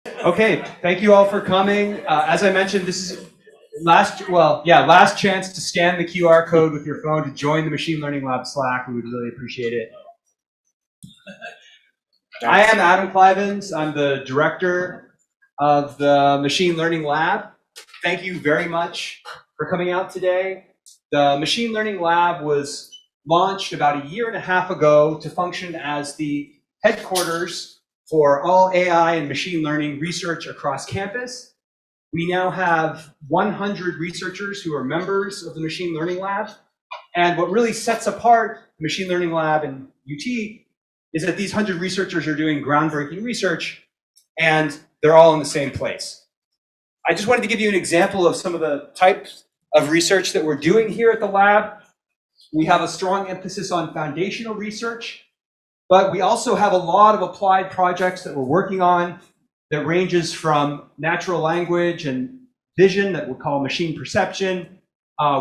Okay, thank you all for coming. As I mentioned, this is last chance to scan the QR code with your phone to join the Machine Learning Lab Slack. We would really appreciate it. I am Adam Clivens. I'm the director of the Machine Learning Lab. Thank you very much for coming out today. The Machine Learning Lab was launched about a year and a half ago to function as the headquarters for all AI and machine learning research across campus. We now have 100 researchers who are members of the Machine Learning Lab. And what really sets apart the Machine Learning Lab and UT is that these 100 researchers are doing groundbreaking research, and they're all in the same place. I just wanted to give you an example of some of the types of research that we're doing here at the lab. We have a strong emphasis on foundational research, but we also have a lot of applied projects that we're working on that ranges from natural language and vision that we'll call machine perception.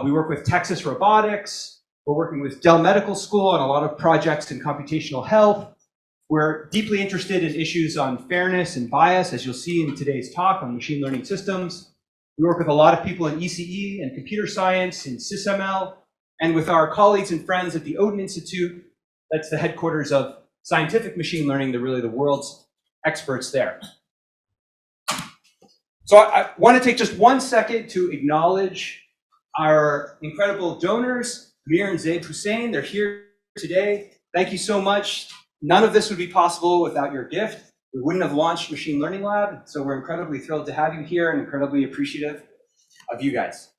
We work with Texas Robotics. We're working with Dell Medical School on a lot of projects in computational health. We're deeply interested in issues on fairness and bias, as you'll see in today's talk on machine learning systems. We work with a lot of people in ECE and computer science and SysML, and with our colleagues and friends at the Odin Institute. That's the headquarters of scientific machine learning. They're really the world's experts there. So I want to take just 1 second to acknowledge our incredible donors, Amir and Zaid Hussein. They're here today. Thank you so much. None of this would be possible without your gift. We wouldn't have launched Machine Learning Lab, so we're incredibly thrilled to have you here and incredibly appreciative of you guys.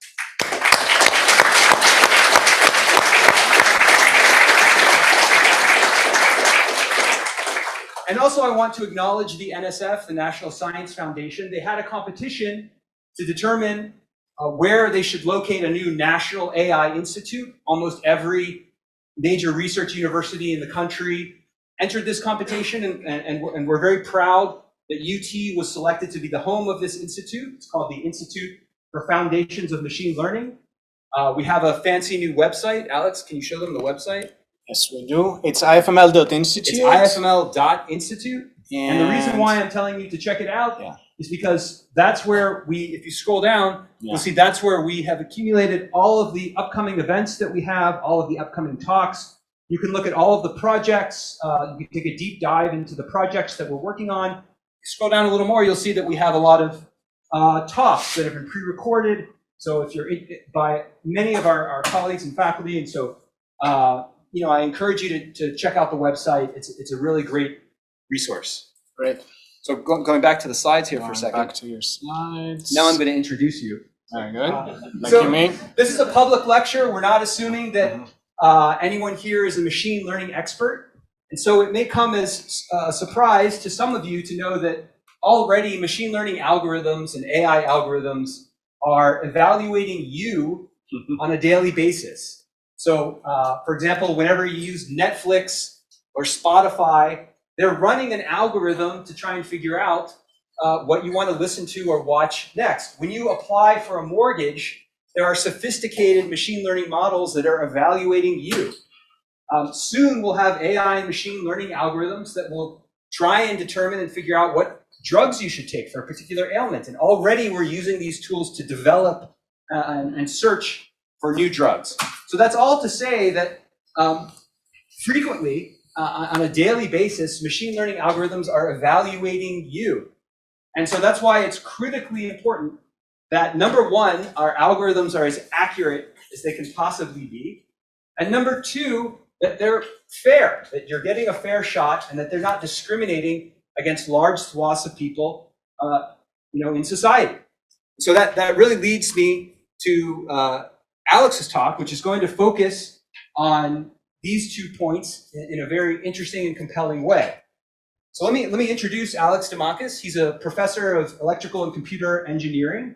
And also I want to acknowledge the NSF, the National Science Foundation. They had a competition to determine where they should locate a new national AI institute. Almost every major research university in the country entered this competition, and we're very proud that UT was selected to be the home of this institute. It's called the Institute for Foundations of Machine Learning. We have a fancy new website. Alex, can you show them the website? Yes, we do. It's ifml.institute. It's ifml.institute. And the reason why I'm telling you to check it out is because that's where if you scroll down, you'll see that's where we have accumulated all of the upcoming events that we have, all of the upcoming talks. You can look at all of the projects. You can take a deep dive into the projects that we're working on. If you scroll down a little more, you'll see that we have a lot of talks that have been pre-recorded. So if you're by many of our colleagues and faculty, and so I encourage you to check out the website. It's a really great resource. Great. So going back to the slides here for a second. Back to your slides. Now I'm going to introduce you. Very good. This is a public lecture. We're not assuming that anyone here is a machine learning expert. And so it may come as a surprise to some of you to know that already machine learning algorithms and AI algorithms are evaluating you on a daily basis. So, for example, whenever you use Netflix or Spotify, they're running an algorithm to try and figure out what you want to listen to or watch next. When you apply for a mortgage, there are sophisticated machine learning models that are evaluating you. Soon we'll have AI and machine learning algorithms that will try and determine and figure out what drugs you should take for a particular ailment. And already we're using these tools to develop and search for new drugs. So that's all to say that frequently, on a daily basis, machine learning algorithms are evaluating you. And so that's why it's critically important that, number one, our algorithms are as accurate as they can possibly be. And number two, that they're fair, that you're getting a fair shot and that they're not discriminating against large swaths of people in society. So that really leads me to Alex's talk, which is going to focus on these 2 points in a very interesting and compelling way. So let me introduce Alex Dimakis. He's a professor of electrical and computer engineering.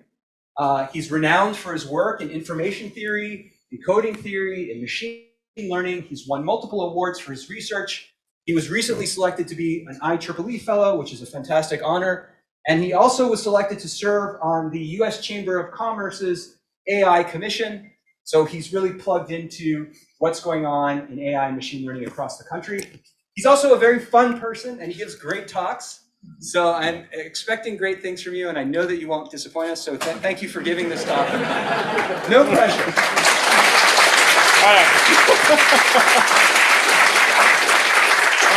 He's renowned for his work in information theory, in coding theory, in machine learning. He's won multiple awards for his research. He was recently selected to be an IEEE fellow, which is a fantastic honor. And he also was selected to serve on the US Chamber of Commerce's AI Commission. So he's really plugged into what's going on in AI and machine learning across the country. He's also a very fun person, and he gives great talks. So I'm expecting great things from you, and I know that you won't disappoint us. So thank you for giving this talk. No pressure. All right.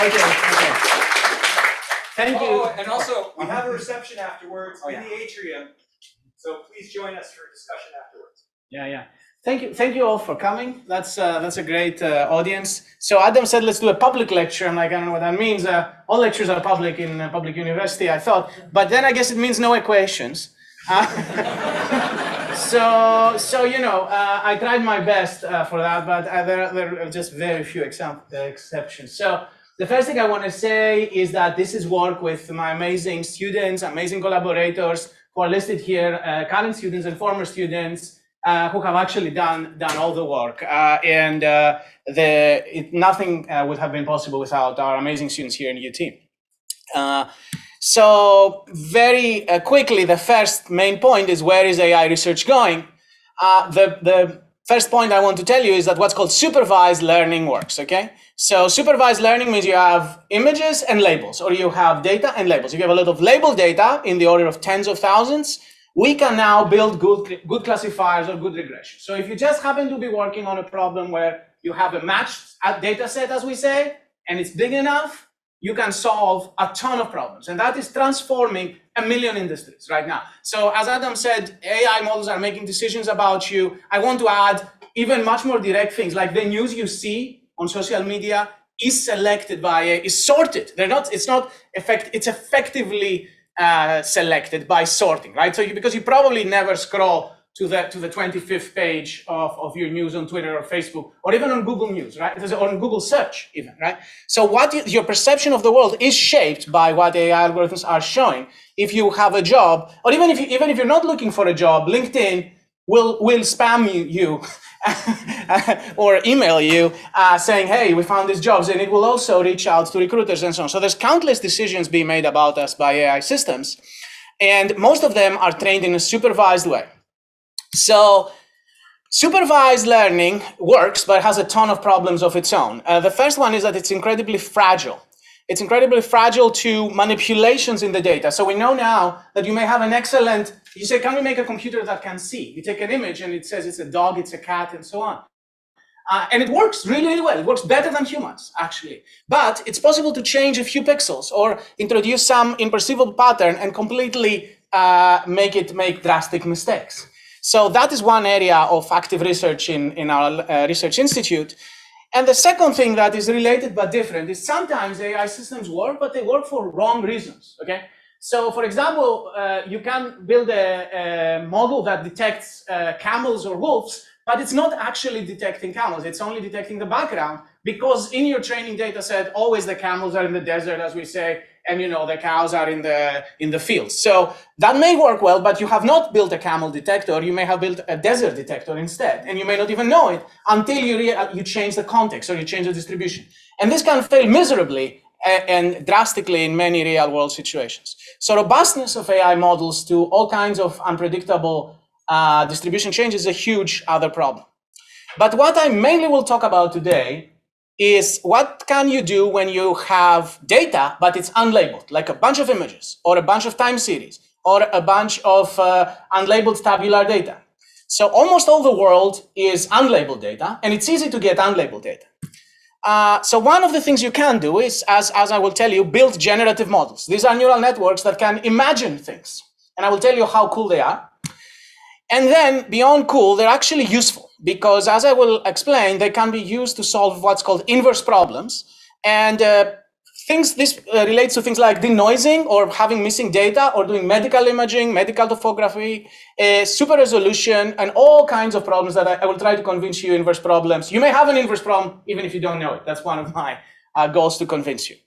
Okay. Thank you. Oh, and also, we have a reception afterwards in the atrium. So please join us for a discussion afterwards. Yeah. Thank you all for coming. That's a great audience. So Adam said, let's do a public lecture. I'm like, I don't know what that means. All lectures are public in a public university, I thought. But then I guess it means no equations. So you know, I tried my best for that, but there are just very few exceptions. So the first thing I want to say is that this is work with my amazing students, amazing collaborators who are listed here, current students and former students who have actually done all the work. Nothing would have been possible without our amazing students here in UT. So very quickly, the first main point is, where is AI research going? The first point I want to tell you is that what's called supervised learning works, okay? So supervised learning means you have images and labels, or you have data and labels. If you have a lot of label data in the order of tens of thousands, we can now build good classifiers or good regression. So if you just happen to be working on a problem where you have a matched data set, as we say, and it's big enough, you can solve a ton of problems. And that is transforming 1 million industries right now. So as Adam said, AI models are making decisions about you. I want to add even much more direct things, like the news you see on social media is selected by, is sorted. It's effectively selected by sorting, right? So because you probably never scroll to the 25th page of your news on Twitter or Facebook, or even on Google News, right? Or on Google search even, right? So your perception of the world is shaped by what AI algorithms are showing. If you have a job, or even if you're not looking for a job, LinkedIn will spam you or email you saying, hey, we found these jobs, and it will also reach out to recruiters and so on. So there's countless decisions being made about us by AI systems, and most of them are trained in a supervised way. So supervised learning works, but has a ton of problems of its own. The first one is that it's incredibly fragile. It's incredibly fragile to manipulations in the data. So we know now that you may have an excellent, you say, can we make a computer that can see? You take an image and it says it's a dog, it's a cat, and so on. And it works really, really well. It works better than humans, actually. But it's possible to change a few pixels or introduce some imperceivable pattern and completely make drastic mistakes. So that is one area of active research in our research institute. And the second thing that is related but different is sometimes AI systems work, but they work for wrong reasons, okay? So for example, you can build a model that detects camels or wolves, but it's not actually detecting camels. It's only detecting the background, because in your training data set, always the camels are in the desert, as we say, and the cows are in the fields. So that may work well, but you have not built a camel detector. You may have built a desert detector instead, and you may not even know it until you change the context or you change the distribution. And this can fail miserably and drastically in many real-world situations. So robustness of AI models to all kinds of unpredictable distribution changes is a huge other problem. But what I mainly will talk about today is what can you do when you have data, but it's unlabeled, like a bunch of images or a bunch of time series or a bunch of unlabeled tabular data. So almost all the world is unlabeled data, and it's easy to get unlabeled data. So one of the things you can do is, as I will tell you, build generative models. These are neural networks that can imagine things, and I will tell you how cool they are. And then beyond cool, they're actually useful, because as I will explain, they can be used to solve what's called inverse problems. And this relates to things like denoising or having missing data, or doing medical imaging, medical topography, super resolution, and all kinds of problems that I will try to convince you inverse problems. You may have an inverse problem even if you don't know it. That's one of my goals, to convince you.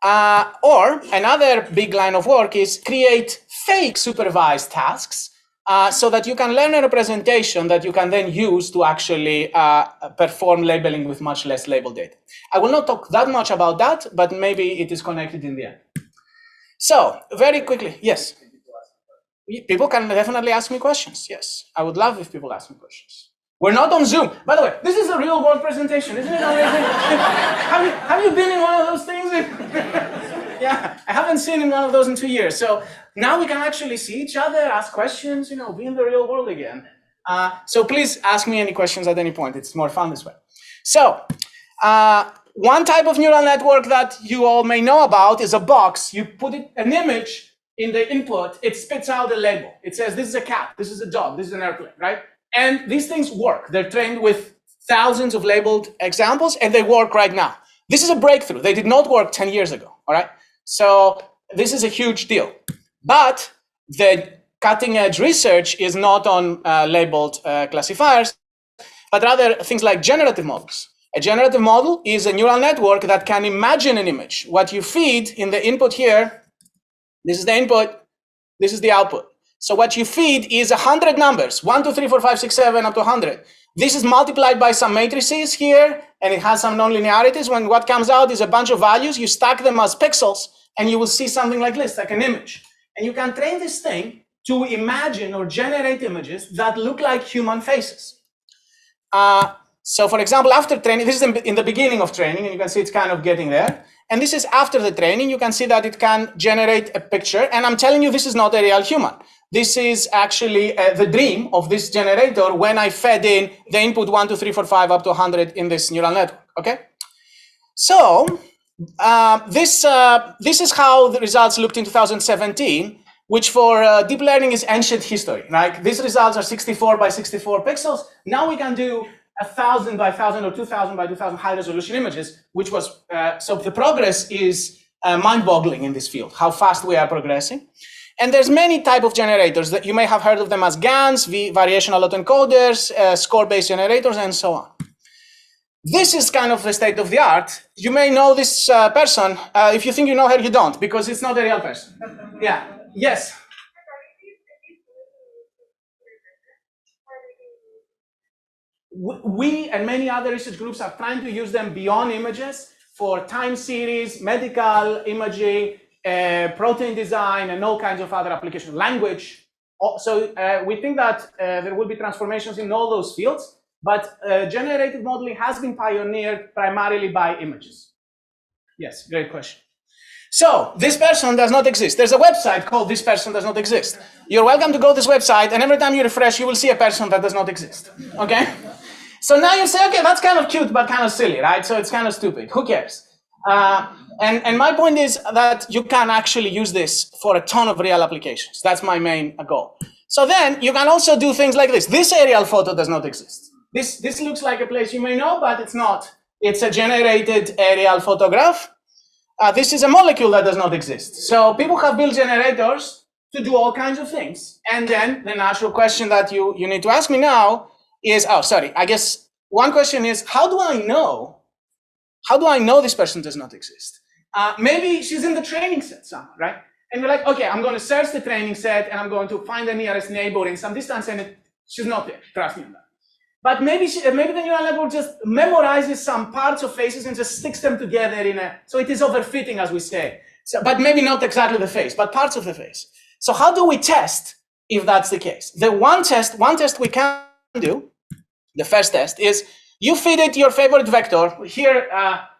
Or another big line of work is create fake supervised tasks, so that you can learn a representation that you can then use to actually perform labeling with much less labeled data. I will not talk that much about that, but maybe it is connected in the end. So very quickly, yes. People can definitely ask me questions, yes. I would love if people ask me questions. We're not on Zoom. By the way, this is a real world presentation, isn't it amazing? Have you been in one of those things? Yeah, I haven't seen in one of those in 2 years. So now we can actually see each other, ask questions, be in the real world again. So please ask me any questions at any point. It's more fun this way. So one type of neural network that you all may know about is a box. You put an image in the input, it spits out a label. It says, this is a cat, this is a dog, this is an airplane, right? And these things work. They're trained with thousands of labeled examples, and they work right now. This is a breakthrough. They did not work 10 years ago, all right? So this is a huge deal. But the cutting edge research is not on labeled classifiers, but rather things like generative models. A generative model is a neural network that can imagine an image. What you feed in the input here, this is the input, this is the output. So what you feed is 100 numbers, 1, 2, 3, 4, 5, 6, 7, up to 100. This is multiplied by some matrices here, and it has some nonlinearities. When what comes out is a bunch of values, you stack them as pixels, and you will see something like this, like an image. And you can train this thing to imagine or generate images that look like human faces. So for example, after training, this is in the beginning of training, and you can see it's kind of getting there. And this is after the training, you can see that it can generate a picture. And I'm telling you, this is not a real human. This is actually the dream of this generator when I fed in the input 1, 2, 3, 4, 5 up to 100 in this neural network, okay? So this is how the results looked in 2017, which for deep learning is ancient history, right? These results are 64 by 64 pixels. Now we can do 1,000 by 1,000 or 2,000 by 2,000 high resolution images, which was, so the progress is mind-boggling in this field, how fast we are progressing. And there's many type of generators that you may have heard of them as GANs, variational autoencoders, score-based generators, and so on. This is kind of the state of the art. You may know this person. If you think you know her, you don't, because it's not a real person. Yeah, yes? We and many other research groups are trying to use them beyond images for time series, medical imaging, protein design, and all kinds of other applications, language. So we think that there will be transformations in all those fields, but generative modeling has been pioneered primarily by images. Yes, great question. So this person does not exist. There's a website called This Person Does Not Exist. You're welcome to go to this website, and every time you refresh, you will see a person that does not exist, okay? So now you say, okay, that's kind of cute, but kind of silly, right? So it's kind of stupid. Who cares? And my point is that you can actually use this for a ton of real applications. That's my main goal. So then you can also do things like this. This aerial photo does not exist. This looks like a place you may know, but it's not. It's a generated aerial photograph. This is a molecule that does not exist. So people have built generators to do all kinds of things. And then the natural question that you need to ask me now is, I guess one question is, how do I know this person does not exist? Maybe she's in the training set somewhere, right? And you're like, okay, I'm going to search the training set and I'm going to find the nearest neighbor in some distance, and she's not there. Trust me on that. But maybe the neural network just memorizes some parts of faces and just sticks them together so it is overfitting, as we say. So, but maybe not exactly the face, but parts of the face. So how do we test if that's the case? The one test we can do, the first test, is you feed it your favorite vector. Here,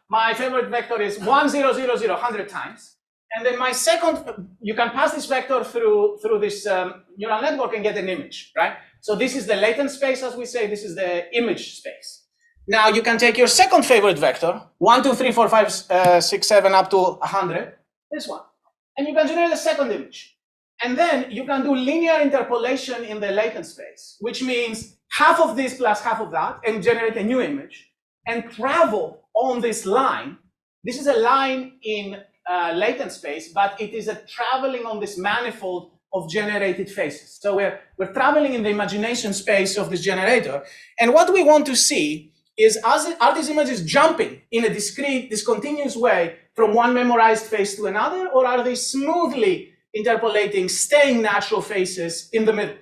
my favorite vector is 1, 0, 0, 0, 100 times. And then my second, you can pass this vector through this neural network and get an image, right? So this is the latent space, as we say. This is the image space. Now you can take your second favorite vector, 1, 2, 3, 4, 5, 6, 7, up to 100, this one. And you can generate a second image. And then you can do linear interpolation in the latent space, which means half of this plus half of that, and generate a new image, and travel on this line. This is a line in latent space, but it is a traveling on this manifold of generated faces. So we're traveling in the imagination space of this generator. And what we want to see is, are these images jumping in a discrete, discontinuous way from one memorized face to another, or are they smoothly interpolating, staying natural faces in the middle,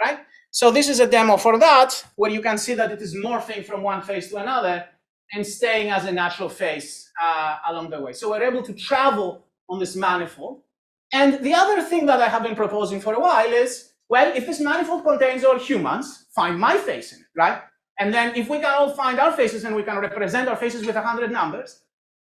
right? So this is a demo for that, where you can see that it is morphing from one face to another and staying as a natural face along the way. So we're able to travel on this manifold. And the other thing that I have been proposing for a while is, well, if this manifold contains all humans, find my face in it, right? And then if we can all find our faces and we can represent our faces with 100 numbers,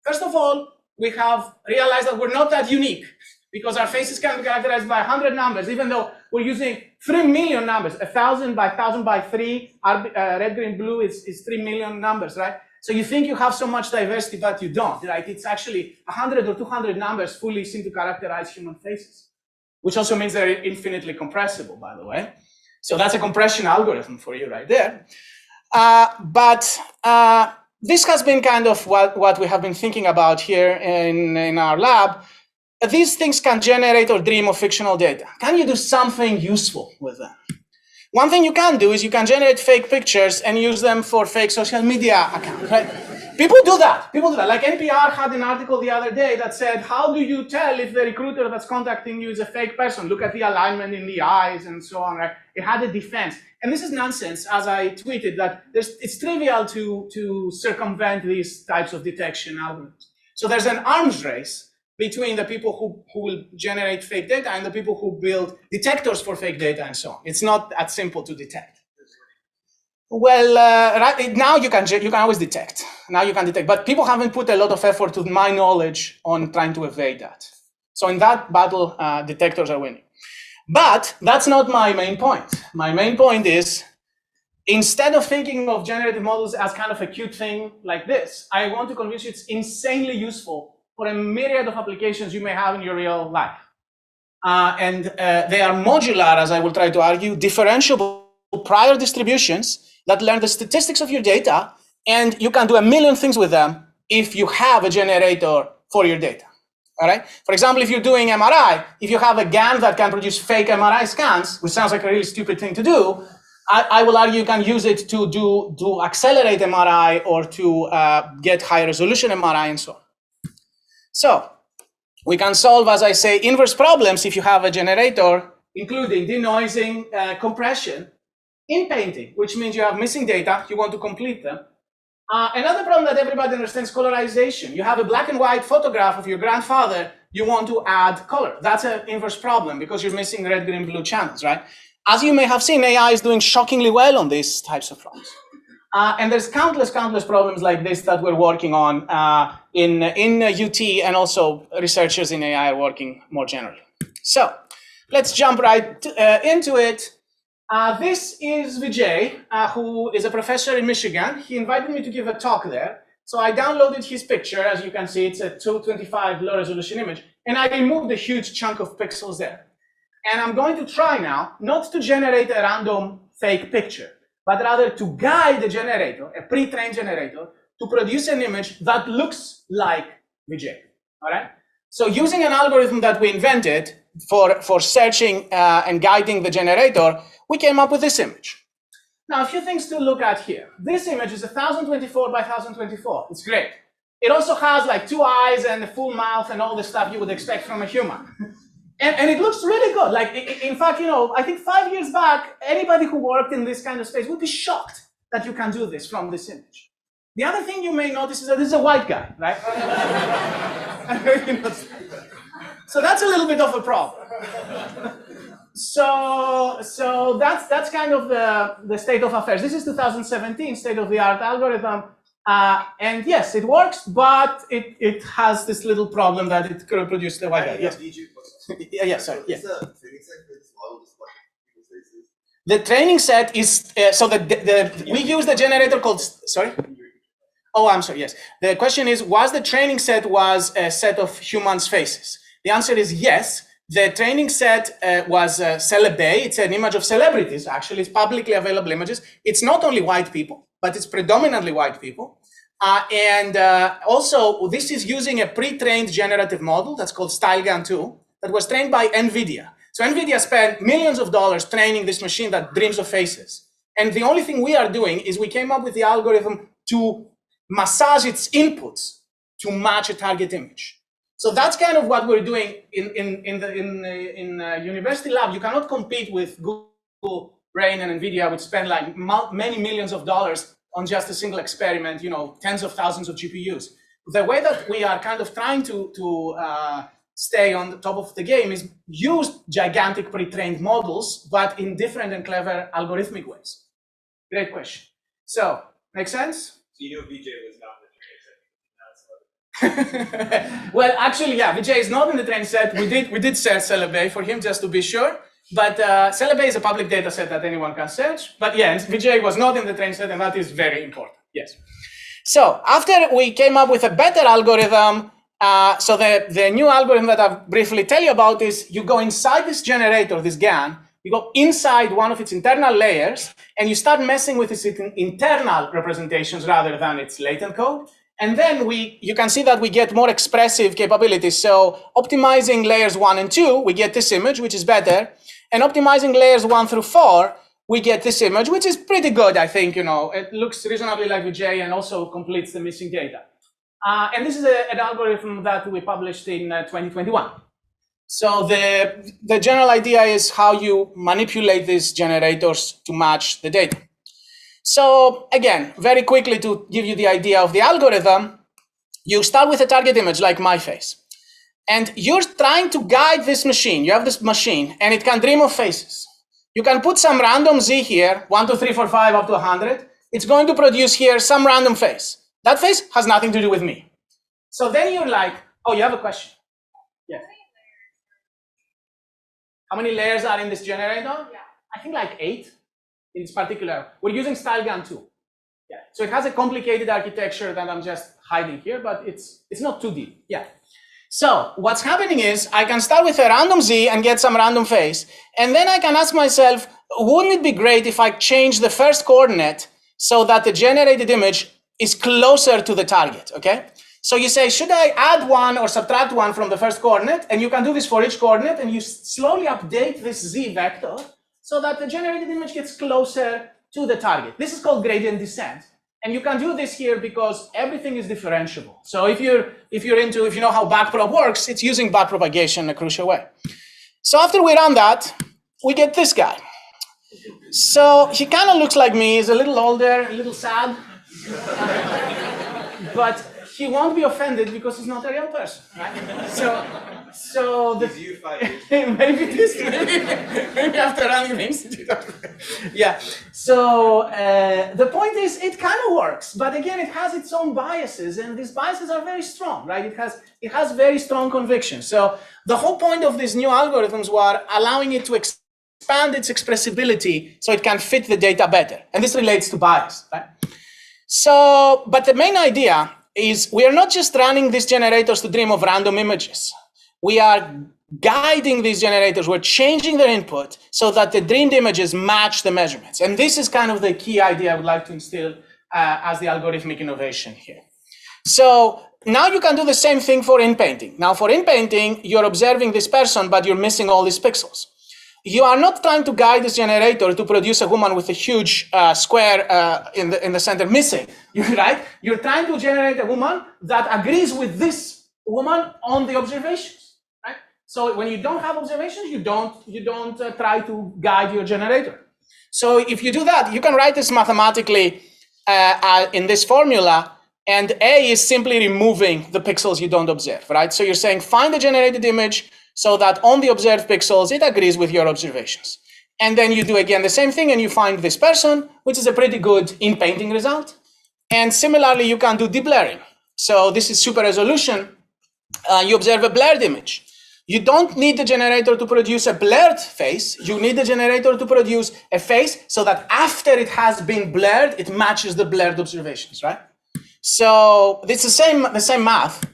first of all, we have realized that we're not that unique because our faces can be characterized by 100 numbers, even though we're using 3 million numbers. 1,000 by 1,000 by 3, red, green, blue is 3 million numbers, right? So you think you have so much diversity, but you don't, right? It's actually 100 or 200 numbers fully seem to characterize human faces, which also means they're infinitely compressible, by the way. So that's a compression algorithm for you right there. But this has been kind of what we have been thinking about here in our lab. These things can generate or dream of fictional data. Can you do something useful with them? One thing you can do is you can generate fake pictures and use them for fake social media accounts, right? People do that. Like NPR had an article the other day that said, how do you tell if the recruiter that's contacting you is a fake person? Look at the alignment in the eyes and so on, right? It had a defense. And this is nonsense, as I tweeted, that it's trivial to circumvent these types of detection algorithms. So there's an arms race between the people who will generate fake data and the people who build detectors for fake data and so on. It's not that simple to detect. Well, right now you can always detect. Now you can detect, but people haven't put a lot of effort, to my knowledge, on trying to evade that. So in that battle, detectors are winning. But that's not my main point. My main point is, instead of thinking of generative models as kind of a cute thing like this, I want to convince you it's insanely useful for a myriad of applications you may have in your real life. And they are modular, as I will try to argue, differentiable prior distributions that learn the statistics of your data, and you can do a million things with them if you have a generator for your data. All right. For example, if you're doing MRI, if you have a GAN that can produce fake MRI scans, which sounds like a really stupid thing to do, I will argue you can use it to accelerate MRI or to get high resolution MRI and so on. So we can solve, as I say, inverse problems if you have a generator, including denoising, compression in painting, which means you have missing data, you want to complete them. Another problem that everybody understands, colorization. You have a black and white photograph of your grandfather, you want to add color. That's an inverse problem because you're missing red, green, blue channels, right? As you may have seen, AI is doing shockingly well on these types of problems. And there's countless problems like this that we're working on in UT, and also researchers in AI are working more generally. So let's jump right into it. This is Vijay, who is a professor in Michigan. He invited me to give a talk there. So I downloaded his picture. As you can see, it's a 225 low resolution image. And I removed a huge chunk of pixels there. And I'm going to try now not to generate a random fake picture, but rather to guide the generator, a pre-trained generator, to produce an image that looks like Vijay. All right? So using an algorithm that we invented for searching and guiding the generator, we came up with this image. Now, a few things to look at here. This image is 1024 by 1024. It's great. It also has like 2 eyes and a full mouth and all the stuff you would expect from a human. And it looks really good. Like, in fact, I think 5 years back, anybody who worked in this kind of space would be shocked that you can do this from this image. The other thing you may notice is that this is a white guy, right? So that's a little bit of a problem. So that's kind of the state of affairs. This is 2017 state-of-the-art algorithm. And yes, it works, but it has this little problem that it could produce the white guy. Yes. Yeah, sorry. Yeah. The training set is we use the generator called, sorry? Oh, I'm sorry, yes. The question is, was the training set was a set of humans' faces? The answer is yes. The training set was Celeb-Bay. It's an image of celebrities, actually. It's publicly available images. It's not only white people, but it's predominantly white people. Also, this is using a pre-trained generative model that's called StyleGAN2 that was trained by NVIDIA. So NVIDIA spent millions of dollars training this machine that dreams of faces. And the only thing we are doing is we came up with the algorithm to massage its inputs to match a target image. So that's kind of what we're doing in university lab. You cannot compete with Google Brain and NVIDIA, which spend like many millions of dollars on just a single experiment, tens of thousands of GPUs. The way that we are kind of trying to stay on the top of the game is use gigantic pre-trained models, but in different and clever algorithmic ways. Great question. So, make sense? So you know VJ was not the Well, actually, yeah, Vijay is not in the training set. We did search Celebay for him just to be sure. But Celebay is a public data set that anyone can search. But yeah, Vijay was not in the training set, and that is very important. Yes. So after we came up with a better algorithm, so the new algorithm that I'll briefly tell you about is you go inside this generator, this GAN, you go inside one of its internal layers, and you start messing with its internal representations rather than its latent code. And then you can see that we get more expressive capabilities. So optimizing layers 1 and 2, we get this image, which is better. And optimizing layers 1 through 4, we get this image, which is pretty good, I think. It looks reasonably like Vijay and also completes the missing data. And this is an algorithm that we published in 2021. So the general idea is how you manipulate these generators to match the data. So again, very quickly to give you the idea of the algorithm, you start with a target image like my face. And you're trying to guide this machine. You have this machine, and it can dream of faces. You can put some random z here, 1, 2, 3, 4, 5, up to 100. It's going to produce here some random face. That face has nothing to do with me. So then you're like, oh, you have a question? Yeah. How many layers are in this generator? Yeah. I think like 8 in this particular. We're using StyleGAN 2. Yeah. So it has a complicated architecture that I'm just hiding here, but it's not too deep. Yeah. So what's happening is I can start with a random z and get some random face. And then I can ask myself, wouldn't it be great if I change the first coordinate so that the generated image is closer to the target, okay? So you say, should I add 1 or subtract 1 from the first coordinate? And you can do this for each coordinate, and you slowly update this z vector so that the generated image gets closer to the target. This is called gradient descent. And you can do this here because everything is differentiable. So if you know how backprop works, it's using backpropagation in a crucial way. So after we run that, we get this guy. So he kind of looks like me. He's a little older, a little sad. But he won't be offended because he's not a real person, right? So He's you 5 years. maybe after running the institute. Yeah. So the point is, it kind of works, but again, it has its own biases, and these biases are very strong, right? It has very strong convictions. So the whole point of these new algorithms were allowing it to expand its expressibility so it can fit the data better, and this relates to bias, right? So, but the main idea is we are not just running these generators to dream of random images. We are guiding these generators. We're changing their input so that the dreamed images match the measurements. And this is kind of the key idea I would like to instill as the algorithmic innovation here. So now you can do the same thing for in-painting. Now for in-painting, you're observing this person, but you're missing all these pixels. You are not trying to guide this generator to produce a woman with a huge square in the center missing, right? You're trying to generate a woman that agrees with this woman on the observations, right? So when you don't have observations, you don't try to guide your generator. So if you do that, you can write this mathematically in this formula, and A is simply removing the pixels you don't observe, right? So you're saying find the generated image so that on the observed pixels, it agrees with your observations. And then you do again the same thing and you find this person, which is a pretty good in-painting result. And similarly, you can do deblurring. So this is super resolution. You observe a blurred image. You don't need the generator to produce a blurred face. You need the generator to produce a face so that after it has been blurred, it matches the blurred observations, right? So it's the same math.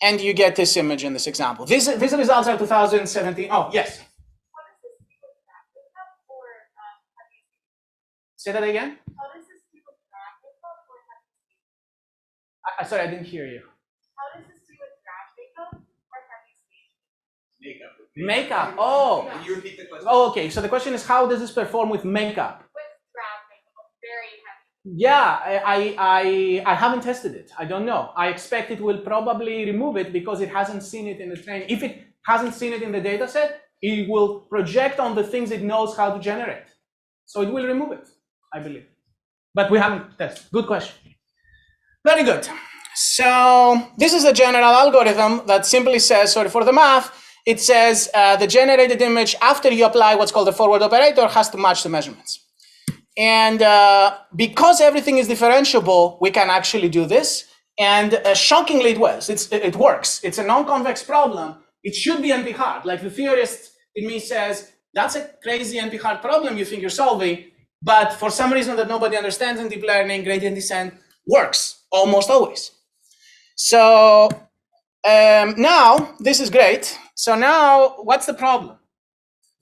And you get this image in this example. These results are 2017. Oh, yes. How does this do with graphic or Say that again? how does this do with graphic or Sorry, I didn't hear you. how does this do with graphic or Makeup. Makeup. Oh. Can you repeat the question? Oh, okay. So the question is, how does this perform with makeup? with graphic very heavy? Yeah, I haven't tested it. I don't know. I expect it will probably remove it because it hasn't seen it in the training. If it hasn't seen it in the data set, it will project on the things it knows how to generate. So it will remove it, I believe. But we haven't tested. Good question. Very good. So this is a general algorithm that simply says, sorry for the math, it says the generated image after you apply what's called the forward operator has to match the measurements. And because everything is differentiable, we can actually do this. And shockingly, it works. It's a non-convex problem. It should be NP-hard. Like the theorist in me says, that's a crazy NP-hard problem you think you're solving, but for some reason that nobody understands in deep learning, gradient descent works almost always. So now, this is great. So now, what's the problem?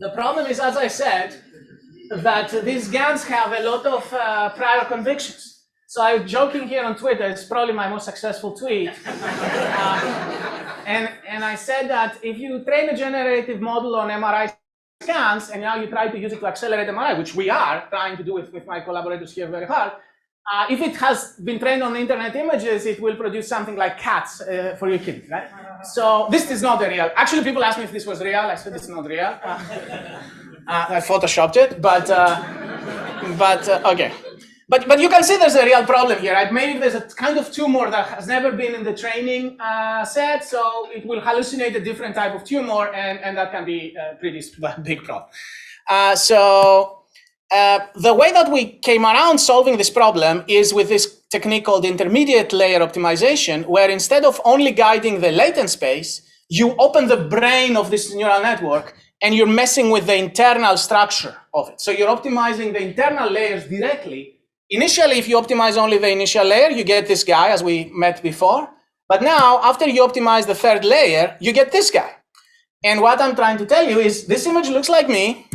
The problem is, as I said, that these GANs have a lot of prior convictions. So I was joking here on Twitter, it's probably my most successful tweet. And I said that if you train a generative model on MRI scans, and now you try to use it to accelerate MRI, which we are trying to do with my collaborators here very hard, if it has been trained on internet images, it will produce something like cats for your kid, right? So this is not real. Actually, people asked me if this was real. I said it's not real. I photoshopped it, but okay. But you can see there's a real problem here, right? Maybe there's a kind of tumor that has never been in the training set, so it will hallucinate a different type of tumor, and that can be a pretty big problem. The way that we came around solving this problem is with this technique called intermediate layer optimization, where instead of only guiding the latent space, you open the brain of this neural network and you're messing with the internal structure of it. So you're optimizing the internal layers directly. Initially, if you optimize only the initial layer, you get this guy, as we met before. But now, after you optimize the third layer, you get this guy. And what I'm trying to tell you is this image looks like me,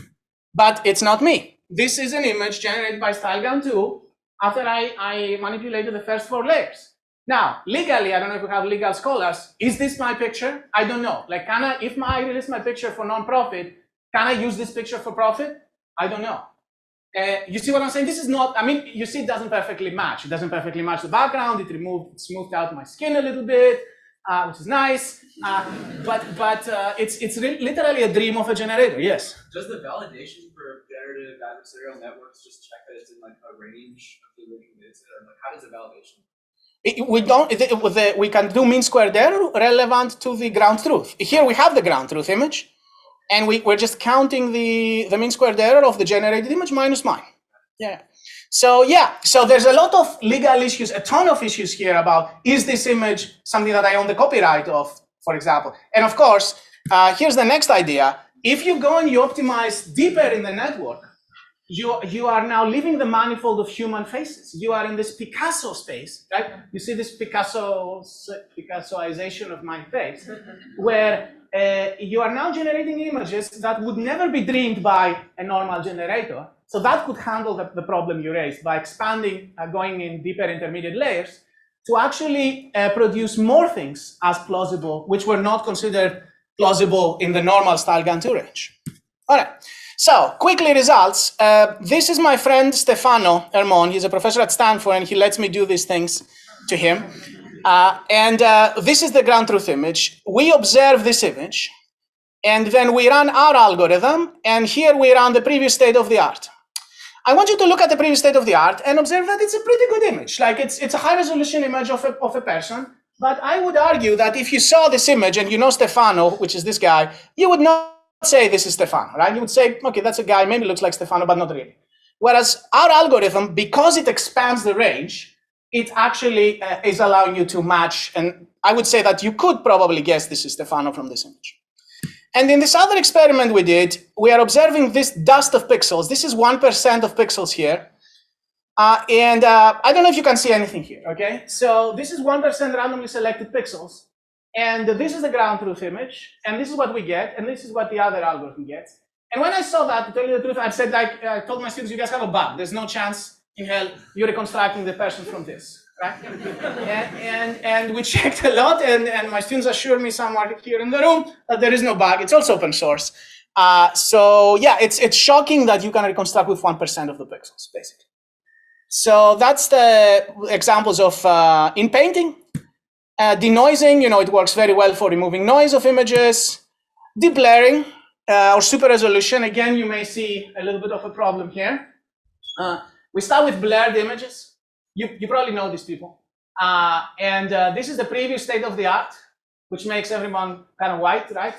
but it's not me. This is an image generated by StyleGAN2 after I manipulated the first 4 layers. Now, legally, I don't know if we have legal scholars, is this my picture? I don't know. Like, if I release my picture for non-profit, can I use this picture for profit? I don't know. You see what I'm saying? This is not, I mean, you see it doesn't perfectly match. It doesn't perfectly match the background. It smoothed out my skin a little bit, which is nice. But it's literally a dream of a generator, yes. Does the validation for generative adversarial networks just check that it's in like a range of the living bits? Or like, how does the validation? We can do mean squared error relevant to the ground truth. Here we have the ground truth image. And we're just counting the mean squared error of the generated image minus mine. Yeah. So there's a lot of legal issues, a ton of issues here about, is this image something that I own the copyright of, for example? And of course, here's the next idea. If you go and you optimize deeper in the network, you are now leaving the manifold of human faces. You are in this Picasso space, right? You see this Picassoization of my face, where you are now generating images that would never be dreamed by a normal generator. So that could handle the problem you raised by expanding, going in deeper intermediate layers to actually produce more things as plausible, which were not considered plausible in the normal StyleGAN2 range. All right. So quickly results. This is my friend Stefano Ermon. He's a professor at Stanford, and he lets me do these things to him. This is the ground truth image. We observe this image, and then we run our algorithm, and here we run the previous state of the art. I want you to look at the previous state of the art and observe that it's a pretty good image. Like it's a high resolution image of a person, but I would argue that if you saw this image and you know Stefano, which is this guy, you would not say this is Stefano, right? You would say, okay, that's a guy, maybe looks like Stefano, but not really. Whereas our algorithm, because it expands the range, it actually is allowing you to match, and I would say that you could probably guess this is Stefano from this image. And in this other experiment we did, we are observing this dust of pixels. This is 1% of pixels here. I don't know if you can see anything here, okay? So this is 1% randomly selected pixels. And this is the ground truth image, and this is what we get, and this is what the other algorithm gets. And when I saw that, to tell you the truth, I said, like, I told my students, you guys have a bug. There's no chance in hell you're reconstructing the person from this, right? and we checked a lot, and my students assured me somewhere here in the room that there is no bug. It's also open source. So yeah, it's shocking that you can reconstruct with 1% of the pixels, basically. So that's the examples of in painting. Denoising, it works very well for removing noise of images. Deblurring or super resolution, again, you may see a little bit of a problem here. We start with blurred images. You probably know these people. This is the previous state of the art, which makes everyone kind of white, right?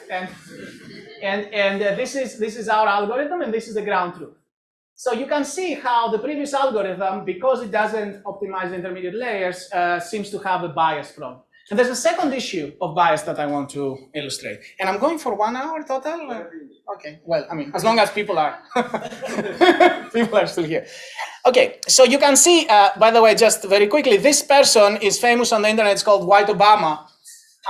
And this is our algorithm, and this is the ground truth. So you can see how the previous algorithm, because it doesn't optimize intermediate layers, seems to have a bias problem. And there's a second issue of bias that I want to illustrate. And I'm going for 1 hour total? Okay, well, I mean, as long as people are still here. Okay, so you can see, by the way, just very quickly, this person is famous on the internet. It's called White Obama.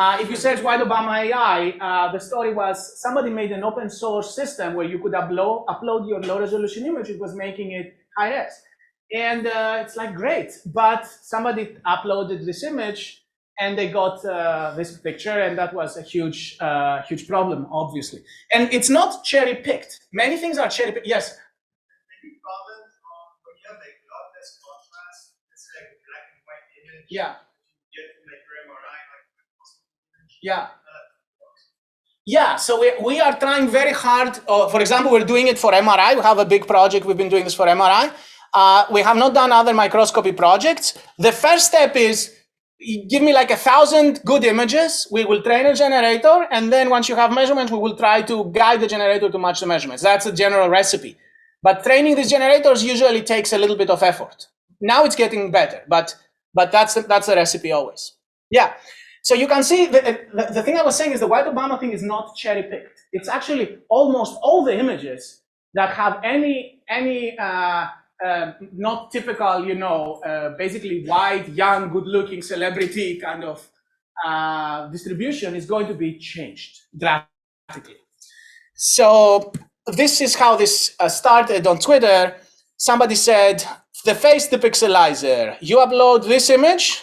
If you search White Obama AI, the story was somebody made an open source system where you could upload your low resolution image. It was making it high res. And it's like, great, but somebody uploaded this image and they got this picture, and that was a huge, huge problem, obviously. And it's not cherry picked. Many things are cherry picked. Yes? Maybe problem when you have like a lot less contrast, it's like a black and white image. Yeah. You get from like your MRI, like yeah. Yeah, so we are trying very hard. For example, we're doing it for MRI. We have a big project. We've been doing this for MRI. We have not done other microscopy projects. The first step is give me like 1,000 good images. We will train a generator. And then once you have measurements, we will try to guide the generator to match the measurements. That's a general recipe. But training these generators usually takes a little bit of effort. Now it's getting better, but that's the recipe always. Yeah. So you can see the thing I was saying is the White Obama thing is not cherry picked. It's actually almost all the images that have any not typical, basically white, young, good-looking celebrity kind of distribution is going to be changed drastically. So this is how this started on Twitter. Somebody said, the face depixelizer, you upload this image,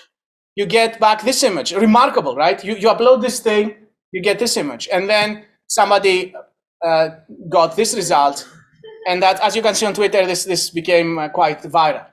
you get back this image. Remarkable, right? You upload this thing, you get this image. And then somebody got this result. And that, as you can see on Twitter, this became quite viral.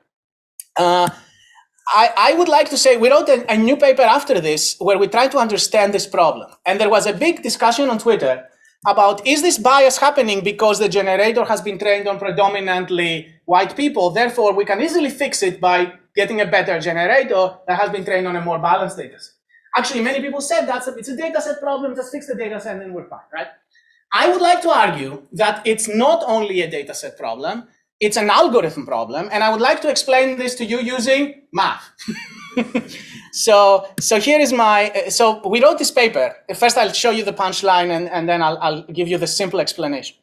I would like to say we wrote a new paper after this where we tried to understand this problem. And there was a big discussion on Twitter about, is this bias happening because the generator has been trained on predominantly white people? Therefore, we can easily fix it by getting a better generator that has been trained on a more balanced data set. Actually, many people said it's a data set problem, just fix the data set and then we're fine, right? I would like to argue that it's not only a data set problem, it's an algorithm problem, and I would like to explain this to you using math. So here is so we wrote this paper. First, I'll show you the punchline, and then I'll give you the simple explanation.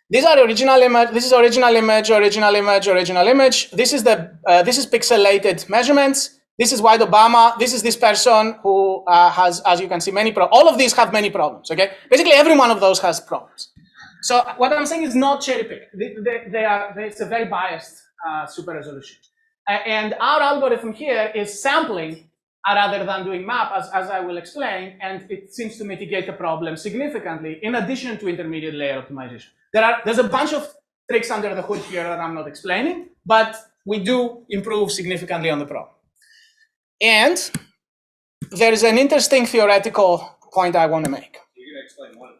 These are original image. This is original image, original image, original image. This is pixelated measurements. This is White Obama. This is this person who has, as you can see, many problems. All of these have many problems, okay? Basically, every one of those has problems. So what I'm saying is not cherry picked. It's a very biased super resolution. And our algorithm here is sampling rather than doing map, as I will explain, and it seems to mitigate the problem significantly in addition to intermediate layer optimization. There's a bunch of tricks under the hood here that I'm not explaining, but we do improve significantly on the problem. And there is an interesting theoretical point I want to make. You're going to explain one.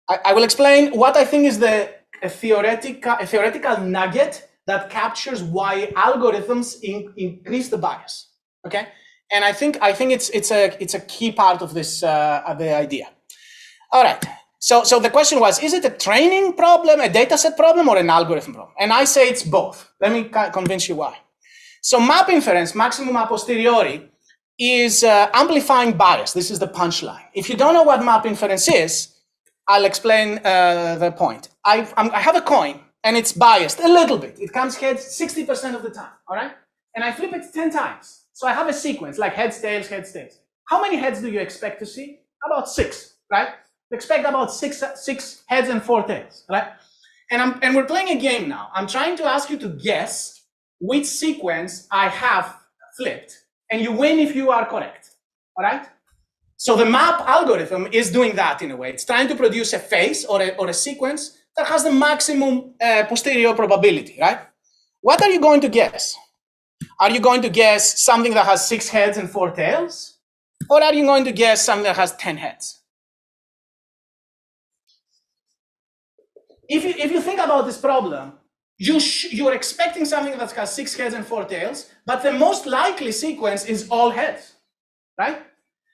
I will explain what I think is a theoretical nugget that captures why algorithms increase the bias. Okay, and I think it's a key part of this of the idea. All right. So the question was, is it a training problem, a data set problem, or an algorithm problem? And I say it's both. Let me convince you why. So map inference, maximum a posteriori, is amplifying bias. This is the punchline. If you don't know what map inference is, I'll explain the point. I have a coin, and it's biased a little bit. It comes heads 60% of the time, all right? And I flip it 10 times. So I have a sequence, like heads, tails, heads, tails. How many heads do you expect to see? About 6, right? You expect about six heads and 4 tails, right? And we're playing a game now. I'm trying to ask you to guess which sequence I have flipped, and you win if you are correct, all right? So the map algorithm is doing that in a way. It's trying to produce a face or a sequence that has the maximum posterior probability, right? What are you going to guess? Are you going to guess something that has 6 heads and 4 tails? Or are you going to guess something that has 10 heads? If you think about this problem, you're expecting something that has 6 heads and 4 tails, but the most likely sequence is all heads, right?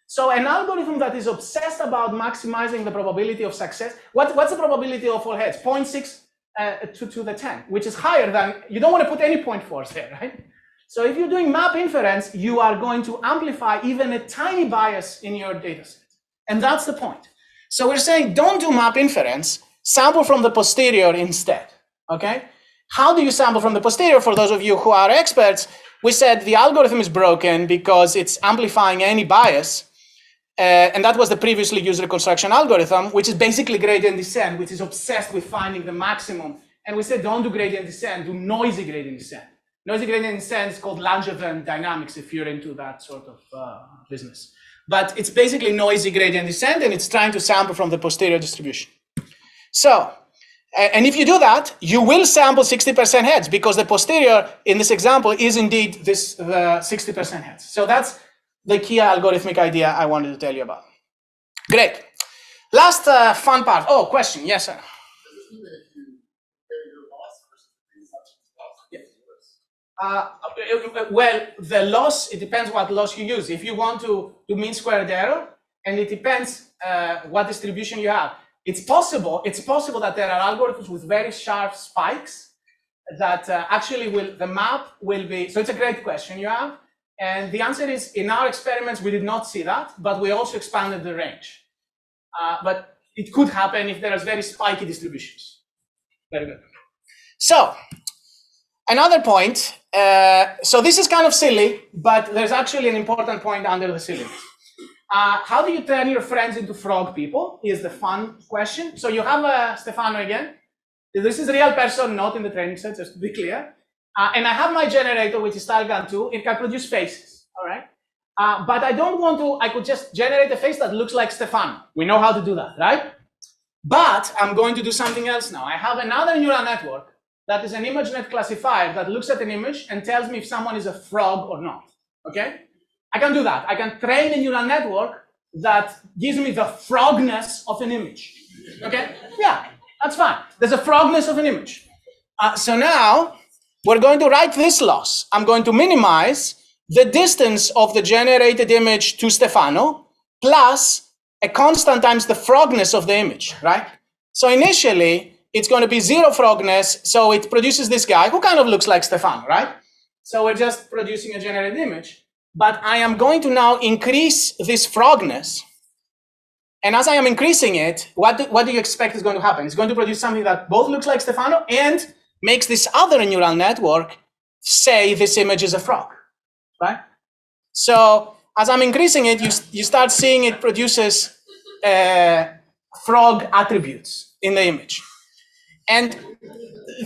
So an algorithm that is obsessed about maximizing the probability of success, what's the probability of all heads? 0.6? to the 10, which is higher than, you don't want to put any point force there, right? So if you're doing map inference, you are going to amplify even a tiny bias in your data set. And that's the point. So we're saying don't do map inference, sample from the posterior instead, okay? How do you sample from the posterior? For those of you who are experts, we said the algorithm is broken because it's amplifying any bias. And that was the previously used reconstruction algorithm, which is basically gradient descent, which is obsessed with finding the maximum. And we said, don't do gradient descent, do noisy gradient descent. Noisy gradient descent is called Langevin dynamics if you're into that sort of business. But it's basically noisy gradient descent, and it's trying to sample from the posterior distribution. So, and if you do that, you will sample 60% heads because the posterior in this example is indeed this 60% heads. So that's the key algorithmic idea I wanted to tell you about. Great. Last fun part. Oh, question. Yes, sir. Well, the loss, it depends what loss you use. If you want to do mean squared error, and it depends what distribution you have. It's possible that there are algorithms with very sharp spikes that actually the map will be, so it's a great question you have. And the answer is, in our experiments, we did not see that, but we also expanded the range. But it could happen if there is very spiky distributions. Very good. So, another point, so this is kind of silly, but there's actually an important point under the silliness. How do you turn your friends into frog people is the fun question. So you have Stefano again. This is a real person, not in the training set, just to be clear. And I have my generator, which is StyleGAN2. It can produce faces, all right? But I don't want to, I could just generate a face that looks like Stefano. We know how to do that, right? But I'm going to do something else now. I have another neural network that is an ImageNet classifier that looks at an image and tells me if someone is a frog or not, okay? I can do that. I can train a neural network that gives me the frogness of an image, okay? Yeah, that's fine. There's a frogness of an image. So now we're going to write this loss. I'm going to minimize the distance of the generated image to Stefano plus a constant times the frogness of the image, right? So initially, it's going to be 0 frogness, so it produces this guy who kind of looks like Stefano, right? So we're just producing a generated image. But I am going to now increase this frogness. And as I am increasing it, what do you expect is going to happen? It's going to produce something that both looks like Stefano and makes this other neural network say this image is a frog, right? So as I'm increasing it, you start seeing it produces frog attributes in the image. And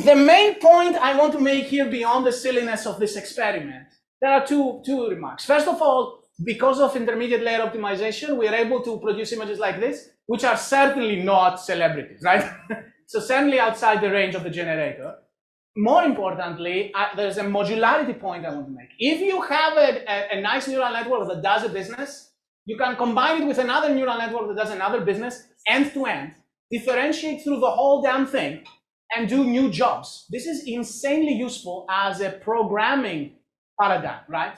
the main point I want to make here beyond the silliness of this experiment, there are two remarks. First of all, because of intermediate layer optimization, we are able to produce images like this, which are certainly not celebrities, right? So certainly outside the range of the generator. More importantly, there's a modularity point I want to make. If you have a nice neural network that does a business, you can combine it with another neural network that does another business, end to end, differentiate through the whole damn thing, and do new jobs. This is insanely useful as a programming paradigm, right?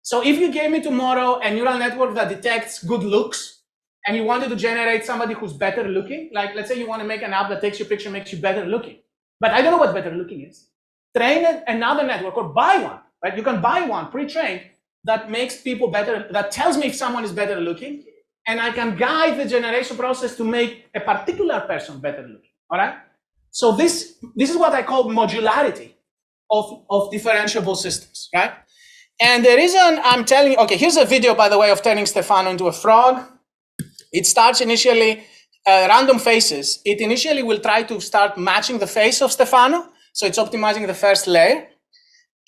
So if you gave me tomorrow a neural network that detects good looks, and you wanted to generate somebody who's better looking, like let's say you want to make an app that takes your picture, makes you better looking, but I don't know what better looking is. Train another network or buy one, right? You can buy one pre-trained that makes people better, that tells me if someone is better looking, and I can guide the generation process to make a particular person better looking, all right? So this is what I call modularity of differentiable systems, right? And the reason I'm telling you, okay, here's a video, by the way, of turning Stefano into a frog. It starts initially random faces. It initially will try to start matching the face of Stefano. So it's optimizing the first layer.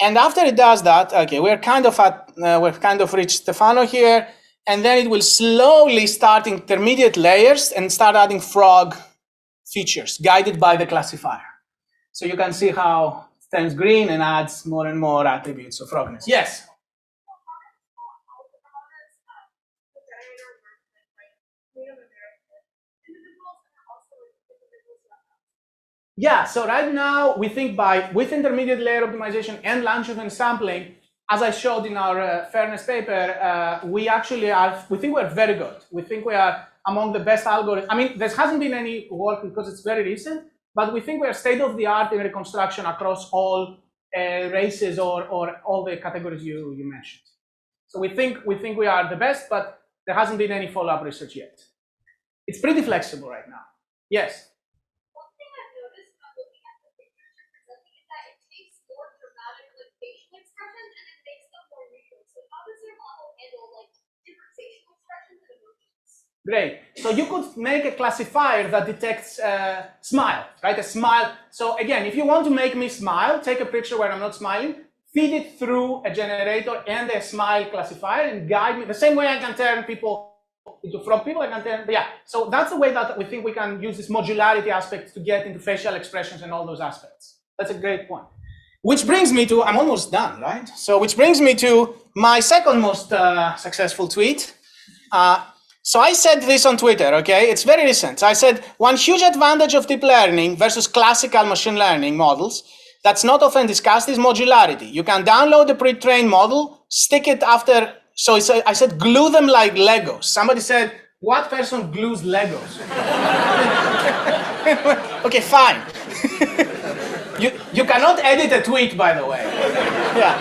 And after it does that, okay, we've kind of reached Stefano here. And then it will slowly start intermediate layers and start adding frog features guided by the classifier. So you can see how it turns green and adds more and more attributes of frogness. Yes? Yeah, so right now we think with intermediate layer optimization and Langevin sampling, as I showed in our fairness paper, we think we're very good. We think we are among the best algorithms. I mean, there hasn't been any work because it's very recent, but we think we are state of the art in reconstruction across all races or all the categories you mentioned. So we think we are the best, but there hasn't been any follow-up research yet. It's pretty flexible right now. Yes. One thing I've noticed about looking at the pictures you're presenting is that it takes more dramatic like facial expressions and it makes them more real. So how does your model handle like different facial expressions and emotions? Great. So you could make a classifier that detects smile, right? A smile. So again, if you want to make me smile, take a picture where I'm not smiling, feed it through a generator and a smile classifier and guide me. The same way I can turn people into frog people, I can turn, yeah. So that's the way that we think we can use this modularity aspect to get into facial expressions and all those aspects. That's a great point. Which brings me to, I'm almost done, right? So which brings me to my second most successful tweet. So I said this on Twitter, okay? It's very recent. I said, one huge advantage of deep learning versus classical machine learning models that's not often discussed is modularity. You can download the pre-trained model, stick it after, so I said, glue them like Legos. Somebody said, what person glues Legos? Okay, fine. You cannot edit a tweet, by the way. Yeah.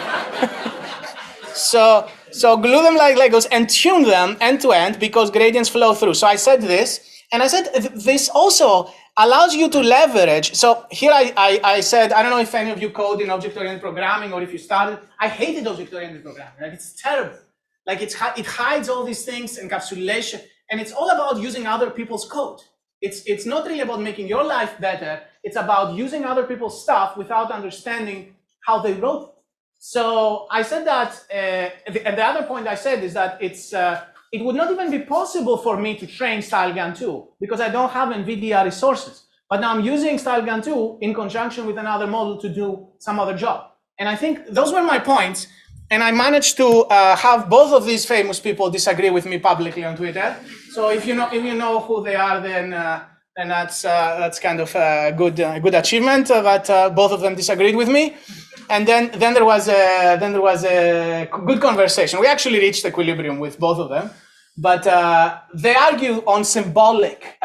So glue them like Legos and tune them end to end because gradients flow through. So I said this, and I said this also allows you to leverage. So here I said, I don't know if any of you code in object-oriented programming or if you started. I hated object-oriented programming. Like it's terrible. Like it hides all these things, encapsulation, and it's all about using other people's code. It's not really about making your life better. It's about using other people's stuff without understanding how they wrote it. So I said that, and the other point I said is that it would not even be possible for me to train StyleGAN 2 because I don't have NVIDIA resources. But now I'm using StyleGAN 2 in conjunction with another model to do some other job. And I think those were my points. And I managed to have both of these famous people disagree with me publicly on Twitter. So if you know who they are, then that's kind of a good achievement that both of them disagreed with me. And then there was a good conversation. We actually reached equilibrium with both of them, but they argue on symbolic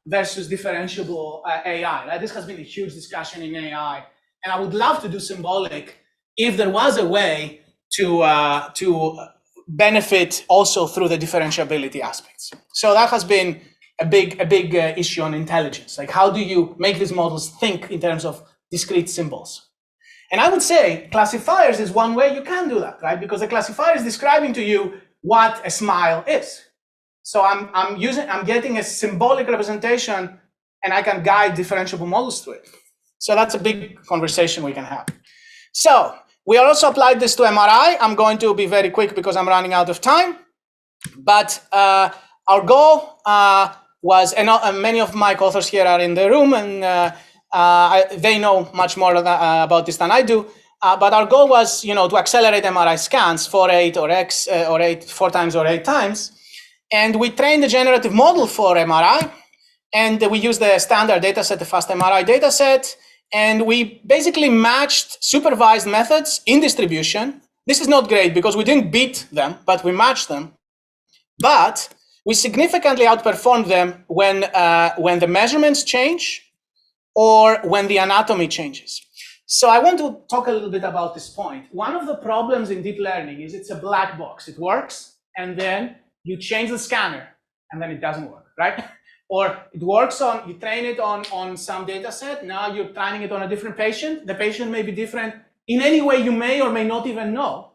versus differentiable AI. Right? This has been a huge discussion in AI, and I would love to do symbolic if there was a way to benefit also through the differentiability aspects. So that has been a big issue on intelligence. Like, how do you make these models think in terms of discrete symbols? And I would say classifiers is one way you can do that, right? Because the classifier is describing to you what a smile is. So I'm getting a symbolic representation, and I can guide differentiable models through it. So that's a big conversation we can have. So we also applied this to MRI. I'm going to be very quick because I'm running out of time. But our goal was, and many of my co-authors here are in the room, and they know much more about this than I do. But our goal was, to accelerate MRI scans 4 times or 8 times. And we trained the generative model for MRI, and we used the standard data set, the fast MRI data set. And we basically matched supervised methods in distribution. This is not great because we didn't beat them, but we matched them. But we significantly outperformed them when the measurements change or when the anatomy changes. So I want to talk a little bit about this point. One of the problems in deep learning is it's a black box. It works, and then you change the scanner, and then it doesn't work, right? Or it works you train it on some data set. Now you're training it on a different patient. The patient may be different in any way you may or may not even know.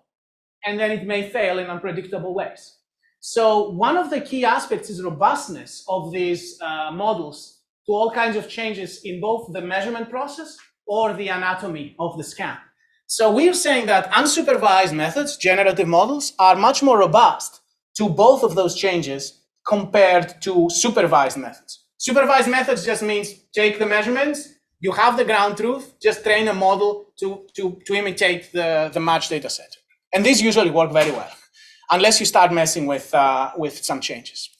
And then it may fail in unpredictable ways. So one of the key aspects is robustness of these models to all kinds of changes in both the measurement process or the anatomy of the scan. So we're saying that unsupervised methods, generative models, are much more robust to both of those changes compared to supervised methods. Supervised methods just means take the measurements, you have the ground truth, just train a model to imitate the matched data set. And these usually work very well, unless you start messing with some changes.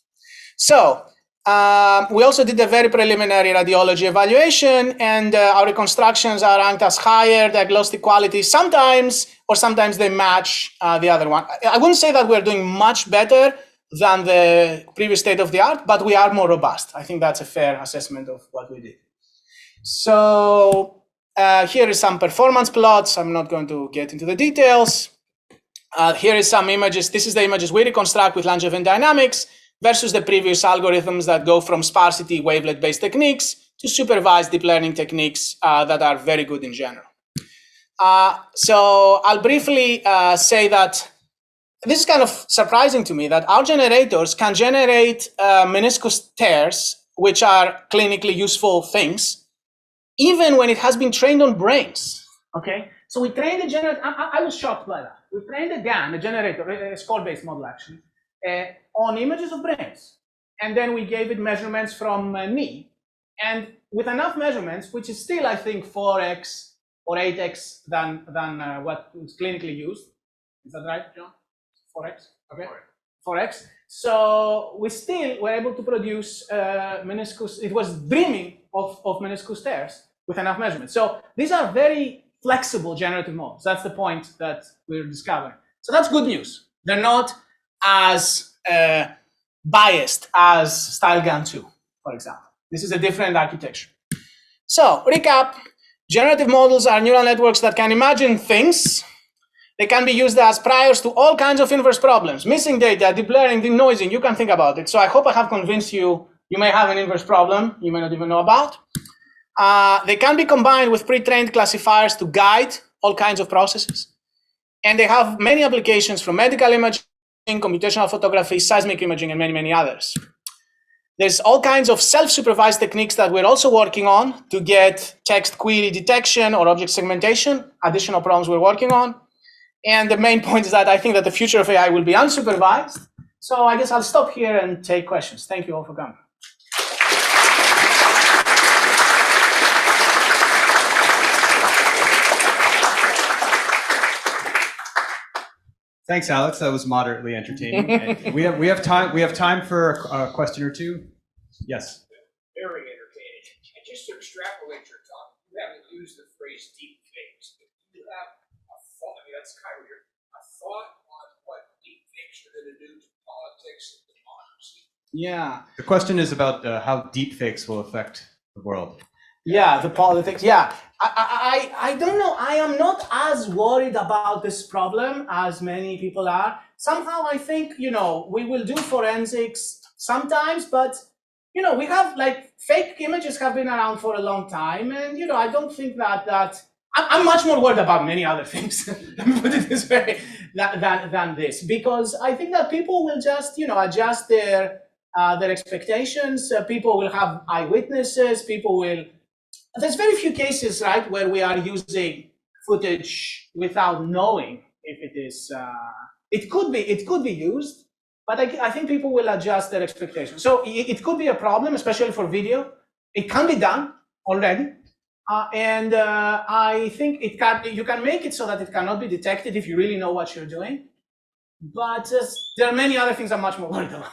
So we also did a very preliminary radiology evaluation, and our reconstructions are ranked as higher diagnostic quality sometimes they match the other one. I wouldn't say that we're doing much better than the previous state of the art, but we are more robust. I think that's a fair assessment of what we did. So here is some performance plots. I'm not going to get into the details. Here is some images. This is the images we reconstruct with Langevin dynamics versus the previous algorithms that go from sparsity wavelet-based techniques to supervised deep learning techniques that are very good in general. So I'll briefly say that this is kind of surprising to me that our generators can generate meniscus tears, which are clinically useful things, even when it has been trained on brains. Okay, so we trained the generator. I was shocked by that. We trained a GAN, a generator, a score-based model actually, on images of brains, and then we gave it measurements from knee, and with enough measurements, which is still I think 4x or 8x than what is clinically used. Is that right, John? 4x. Okay. 4x. So we still were able to produce meniscus. It was brimming of meniscus tears with enough measurements. So these are very flexible generative models. That's the point that we're discovering. So that's good news. They're not as biased as StyleGAN 2, for example. This is a different architecture. So recap, generative models are neural networks that can imagine things. They can be used as priors to all kinds of inverse problems, missing data, deep learning, denoising, you can think about it. So I hope I have convinced you, you may have an inverse problem you may not even know about. They can be combined with pre-trained classifiers to guide all kinds of processes. And they have many applications from medical imaging, computational photography, seismic imaging, and many, many others. There's all kinds of self-supervised techniques that we're also working on to get text query detection or object segmentation, additional problems we're working on. And the main point is that I think that the future of AI will be unsupervised. So I guess I'll stop here and take questions. Thank you all for coming. Thanks, Alex. That was moderately entertaining. And we have time for a question or two. Yes. Very entertaining. And just to extrapolate your talk, you haven't used the phrase deep fakes, but you have a thought, I mean, that's kind of weird, a thought on what deep fakes are going to do to politics and democracy. Yeah. The question is about how deepfakes will affect the world. Yeah, the politics. Yeah, I don't know. I am not as worried about this problem as many people are. Somehow I think, you know, we will do forensics sometimes, but, you know, we have like fake images have been around for a long time. And, you know, I don't think that I'm much more worried about many other things, let me put it this way, than this, because I think that people will just, you know, adjust their expectations. People will have eyewitnesses. People will. There's very few cases, right, where we are using footage without knowing if it is. It could be used, but I think people will adjust their expectations. So it could be a problem, especially for video. It can be done already, and I think it can. You can make it so that it cannot be detected if you really know what you're doing. But there are many other things I'm much more worried about.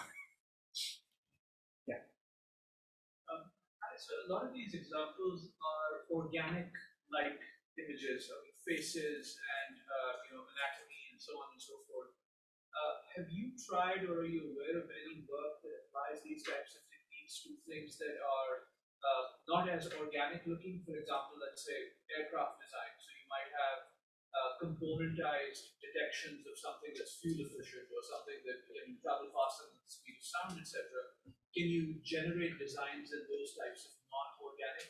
So a lot of these examples are organic-like images of faces and anatomy and so on and so forth. Have you tried or are you aware of any work that applies these types of techniques to things that are not as organic looking? For example, let's say aircraft design. So you might have componentized detections of something that's fuel efficient or something that can travel faster than the speed of sound, etc. Can you generate designs in those types of non-organic?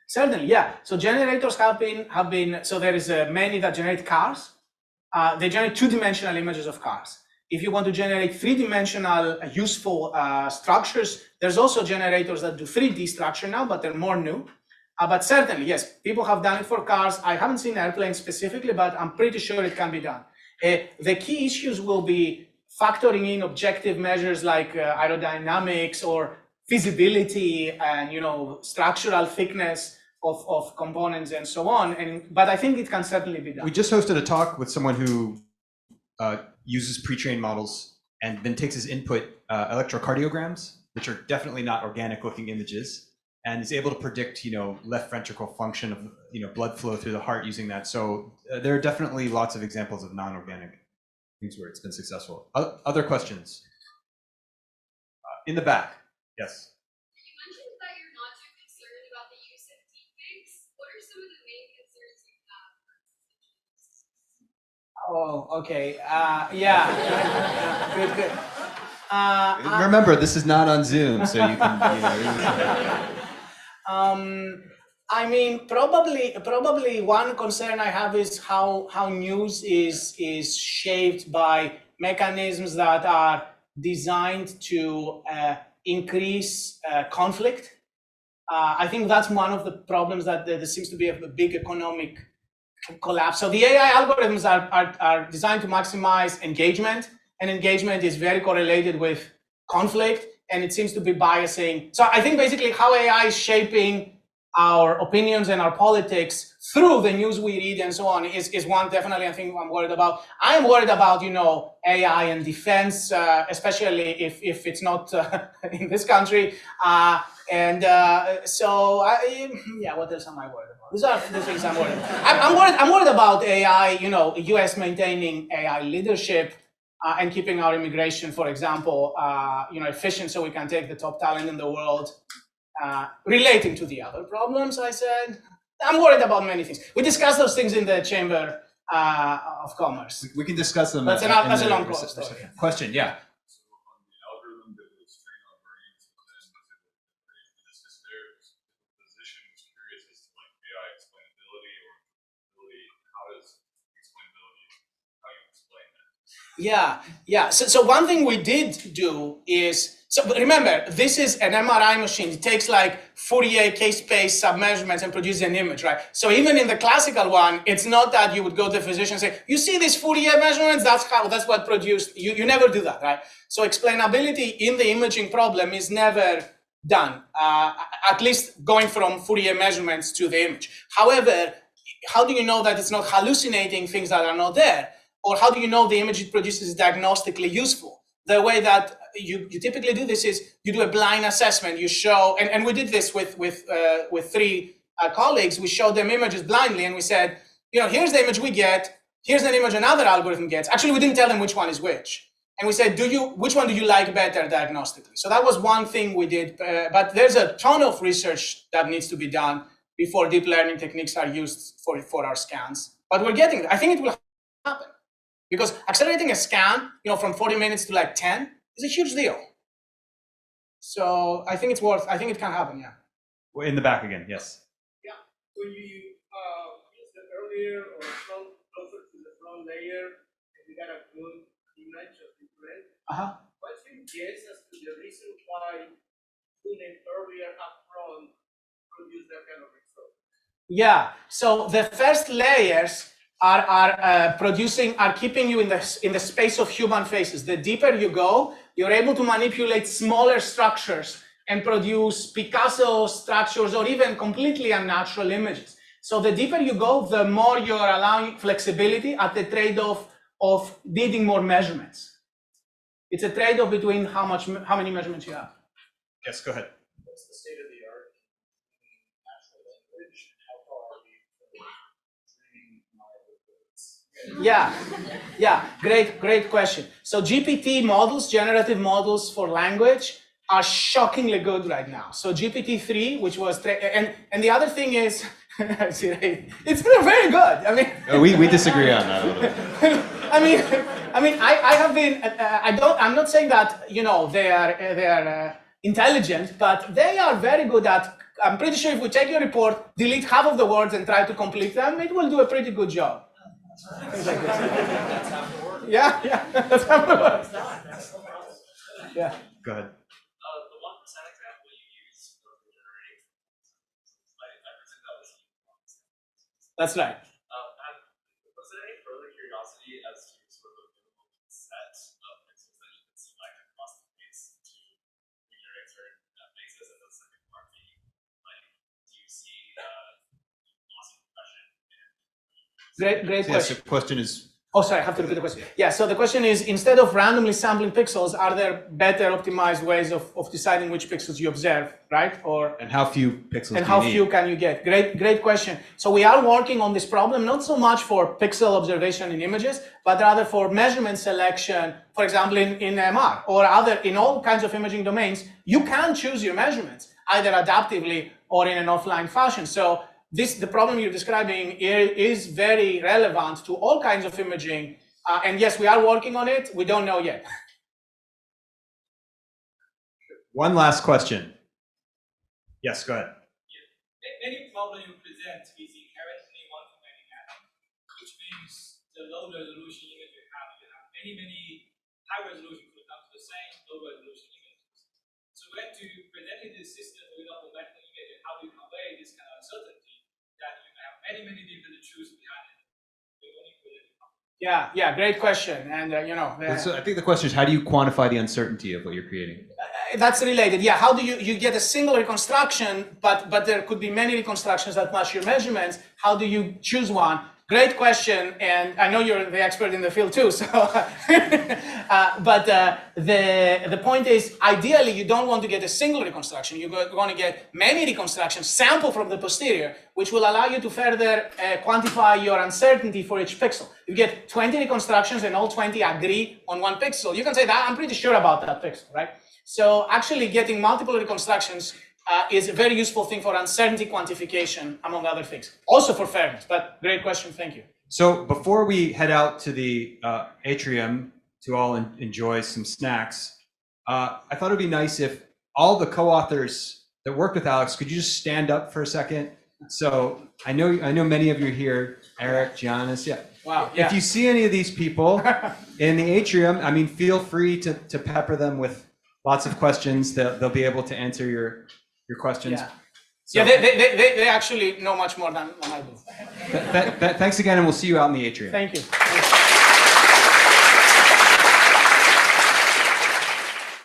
Certainly, yeah. So generators have been. So there is many that generate cars. They generate two-dimensional images of cars. If you want to generate three-dimensional useful structures, there's also generators that do 3D structure now, but they're more new. But certainly, yes, people have done it for cars. I haven't seen airplanes specifically, but I'm pretty sure it can be done. The key issues will be factoring in objective measures like aerodynamics or feasibility and structural thickness of components and so on. But I think it can certainly be done. We just hosted a talk with someone who uses pre-trained models and then takes as input electrocardiograms, which are definitely not organic looking images, and is able to predict left ventricle function of blood flow through the heart using that. So there are definitely lots of examples of non-organic things where it's been successful. Other questions? In the back, yes. You mentioned that you're not too concerned about the Oh, okay. Yeah. Good. Remember, this is not on Zoom, so you can, I mean, probably one concern I have is how news is shaped by mechanisms that are designed to increase conflict. I think that's one of the problems that there seems to be a big economic collapse. So the AI algorithms are designed to maximize engagement, and engagement is very correlated with conflict, and it seems to be biasing. So I think basically how AI is shaping our opinions and our politics through the news we read and so on is one definitely I think I'm worried about. I am worried about, AI and defense, especially if it's not in this country. What else am I worried about? These are the things I'm worried about. I'm worried about AI, US maintaining AI leadership and keeping our immigration, for example, efficient so we can take the top talent in the world. Relating to the other problems I said, I'm worried about many things. We discussed those things in the Chamber of Commerce. we can discuss them. That's a long story. Question, yeah. Yeah. So one thing we did do is, so remember, this is an MRI machine. It takes like Fourier K-space submeasurements and produces an image, right? So even in the classical one, it's not that you would go to the physician and say, you see these Fourier measurements? That's what produced. You never do that, right? So explainability in the imaging problem is never done, at least going from Fourier measurements to the image. However, how do you know that it's not hallucinating things that are not there? Or how do you know the image it produces is diagnostically useful? The way that you typically do this is you do a blind assessment. You show, and we did this with three colleagues. We showed them images blindly, and we said, here's the image we get. Here's an image another algorithm gets. Actually, we didn't tell them which one is which. And we said, which one do you like better diagnostically? So that was one thing we did. But there's a ton of research that needs to be done before deep learning techniques are used for our scans. But we're getting there. I think it will happen. Because accelerating a scan, from 40 minutes to like 10 is a huge deal. So I think it can happen, yeah. We're in the back again, yes. Yeah, when you use the earlier or closer to the front layer, and you got a good image of the thread, what's your guess as to the reason why doing it earlier up front produce that kind of result? Yeah, so the first layers are keeping you in the space of human faces. The deeper you go, you're able to manipulate smaller structures and produce Picasso structures or even completely unnatural images. So the deeper you go, the more you're allowing flexibility at the trade-off of needing more measurements. It's a trade-off between how many measurements you have. Yes, go ahead. What's the state of the art in natural language? How far are we from training models? Yeah, great question. So GPT models, generative models for language, are shockingly good right now. So GPT-3, which was, and the other thing is, it's very good. I mean, we disagree on that a little bit. I have been. I'm not saying that they are intelligent, but they are very good at. I'm pretty sure if we take your report, delete half of the words, and try to complete them, it will do a pretty good job. Things like this. That's how it works. Yeah, that's how it works. Yeah. Go ahead. The 1% example you used for generating, I presume that was. That's right. Was there any further curiosity as to sort of the minimum set of pixels that you can select across the face to regenerate certain faces? And the second part being, do you see loss of impression? Great question. Yes, the question is. Oh, sorry, I have to repeat the question. Yeah, so the question is, instead of randomly sampling pixels, are there better optimized ways of deciding which pixels you observe, right? And how few pixels and how few can you get? Great question. So we are working on this problem, not so much for pixel observation in images, but rather for measurement selection, for example, in MR or in all kinds of imaging domains. You can choose your measurements, either adaptively or in an offline fashion. So the problem you're describing is very relevant to all kinds of imaging. And yes, we are working on it. We don't know yet. One last question. Yes, go ahead. Any problem you present is inherently one-to-many mapping, which means the low resolution image you have many high resolution, for example, the same low resolution images. So when to presenting this system with automatic image, how do you convey this kind of uncertainty that you have many different truths behind it? Yeah, great question. And So I think the question is, how do you quantify the uncertainty of what you're creating? that's related. Yeah, how do you get a single reconstruction, but there could be many reconstructions that match your measurements? How do you choose one? Great question, and I know you're the expert in the field too. So, but the point is, ideally, you don't want to get a single reconstruction. You're going to get many reconstructions, sample from the posterior, which will allow you to further quantify your uncertainty for each pixel. You get 20 reconstructions, and all 20 agree on one pixel. You can say that I'm pretty sure about that pixel, right? So, actually, getting multiple reconstructions is a very useful thing for uncertainty quantification, among other things. Also for fairness, but great question, thank you. So before we head out to the atrium to all enjoy some snacks, I thought it'd be nice if all the co-authors that worked with Alex, could you just stand up for a second? So I know many of you are here, Eric, Giannis, yeah. Wow, yeah. If you see any of these people in the atrium, I mean, feel free to pepper them with lots of questions. They'll be able to answer your questions. Yeah, So, they actually know much more than I do. thanks again, and we'll see you out in the atrium. Thank you.